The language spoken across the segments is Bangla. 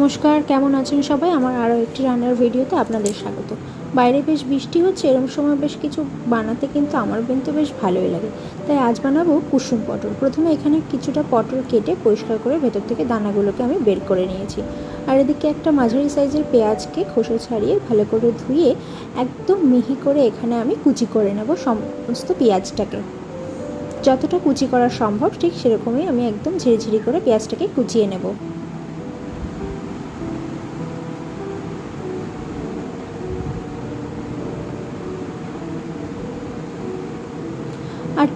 নমস্কার, কেমন আছেন সবাই? আমার আরও একটি রান্নার ভিডিওতে আপনাদের স্বাগত। বাইরে বেশ বৃষ্টি হচ্ছে, এরকম সময় বেশ কিছু বানাতে কিন্তু আমার কিন্তু বেশ ভালোই লাগে। তাই আজ বানাবো কুসুম পটল। প্রথমে এখানে কিছুটা পটল কেটে পরিষ্কার করে ভেতর থেকে দানাগুলোকে আমি বের করে নিয়েছি। আর এদিকে একটা মাঝারি সাইজের পেঁয়াজকে খোসা ছাড়িয়ে ভালো করে ধুয়ে একদম মিহি করে এখানে আমি কুচি করে নেব সমস্ত পেঁয়াজটাকে। যতটা কুচি করা সম্ভব ঠিক সেরকমই আমি একদম ঝিরিঝিরি করে পেঁয়াজটাকে কুচিয়ে নেব। আর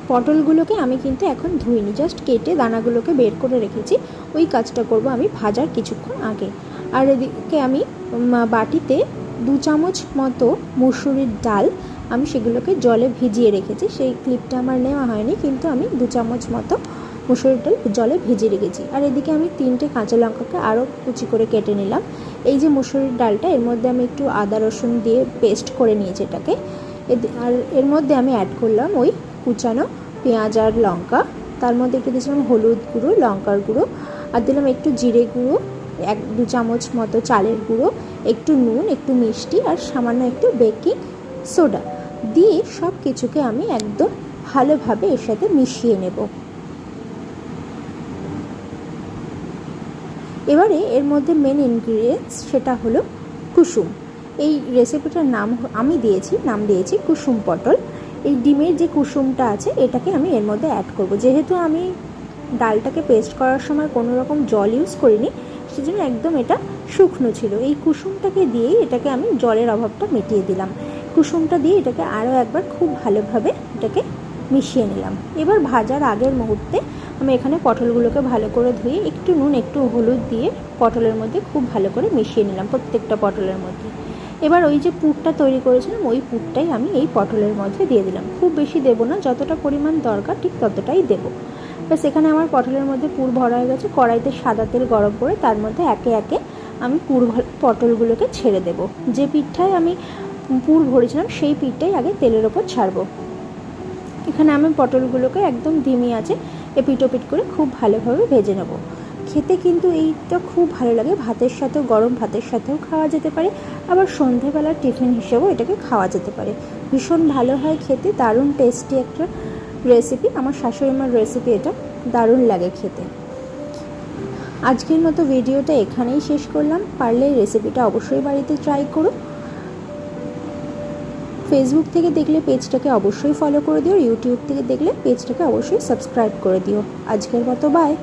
পটলগুলোকে আমি কিন্তু এখন ধুইনি, জাস্ট কেটে দানাগুলোকে বের করে রেখেছি। ওই কাজটা করব আমি ভাজার কিছুক্ষণ আগে। আর এদিকে আমি বাটিতে 2 চামচ মতো মুসুরির ডাল আমি সেগুলোকে জলে ভিজিয়ে রেখেছি। সেই ক্লিপটা আমার নেওয়া হয়নি, কিন্তু আমি 2 চামচ মতো মুসুরির ডাল জলে ভিজিয়ে রেখেছি। আর এদিকে আমি 3টে কাঁচা লঙ্কাকে আরও কুচি করে কেটে নিলাম। এই যে মুসুরির ডালটা, এর মধ্যে আমি একটু আদা রসুন দিয়ে পেস্ট করে নিয়েছি এটাকে। আর এর মধ্যে আমি অ্যাড করলাম ওই কুচানো পেঁয়াজ আর লঙ্কা। তার মধ্যে একটু দিয়েছিলাম হলুদ গুঁড়ো, লঙ্কার গুঁড়ো, আর দিলাম একটু জিরে গুঁড়ো, 1-2 চামচ মতো চালের গুঁড়ো, একটু নুন, একটু মিষ্টি আর সামান্য একটু বেকিং সোডা দিয়ে সব কিছুকে আমি একদম ভালোভাবে এর সাথে মিশিয়ে নেব। এবারে এর মধ্যে মেন ইনগ্রিডিয়েন্টস সেটা হলো কুসুম। এই রেসিপিটার নাম নাম দিয়েছি কুসুম পটল। এই ডিমের যে কুসুমটা আছে এটাকে আমি এর মধ্যে অ্যাড করব। যেহেতু আমি ডালটাকে পেস্ট করার সময় কোনো রকম জল ইউজ করিনি, সেজন্য একদম এটা শুকনো ছিল। এই কুসুমটাকে দিয়েই এটাকে আমি জলের অভাবটা মিটিয়ে দিলাম। কুসুমটা দিয়ে এটাকে আরও একবার খুব ভালোভাবে এটাকে মিশিয়ে নিলাম। এবার ভাজার আগের মুহূর্তে আমি এখানে পটলগুলোকে ভালো করে ধুয়ে একটু নুন একটু হলুদ দিয়ে পটলের মধ্যে খুব ভালো করে মিশিয়ে নিলাম প্রত্যেকটা পটলের মধ্যে। এবার ওই যে পুরটা তৈরি করেছিলাম ওই পুরটাই আমি এই পটলের মধ্যে দিয়ে দিলাম। খুব বেশি দেবো না, যতটা পরিমাণ দরকার ঠিক ততটাই দেবো। ব্যাস, এখানে আমার পটলের মধ্যে পুর ভরা হয়ে গেছে। কড়াইতে সাদা তেল গরম করে তার মধ্যে একে একে আমি পটলগুলোকে ছেড়ে দেবো। যে পিঠটায় আমি পুর ভরেছিলাম সেই পিঠটাই আগে তেলের ওপর ছাড়বো। এখানে আমি পটলগুলোকে একদম ধিমি আঁচে এপিট ওপিট করে খুব ভালোভাবে ভেজে নেব। খেতে কিন্তু এইটা খুব ভালো লাগে, ভাতের সাথেও, গরম ভাতের সাথেও খাওয়া যেতে পারে, আবার সন্ধেবেলার টিফিন হিসেবেও এটাকে খাওয়া যেতে পারে। ভীষণ ভালো হয় খেতে, দারুণ টেস্টি একটা রেসিপি। আমার শাশুড়ি মার রেসিপি, এটা দারুণ লাগে খেতে। আজকের মতো ভিডিওটা এখানেই শেষ করলাম। পারলে এই রেসিপিটা অবশ্যই বাড়িতে ট্রাই করো। ফেসবুক থেকে দেখলে পেজটাকে অবশ্যই ফলো করে দিও, ইউটিউব থেকে দেখলে পেজটাকে অবশ্যই সাবস্ক্রাইব করে দিও। আজকের মতো বাই।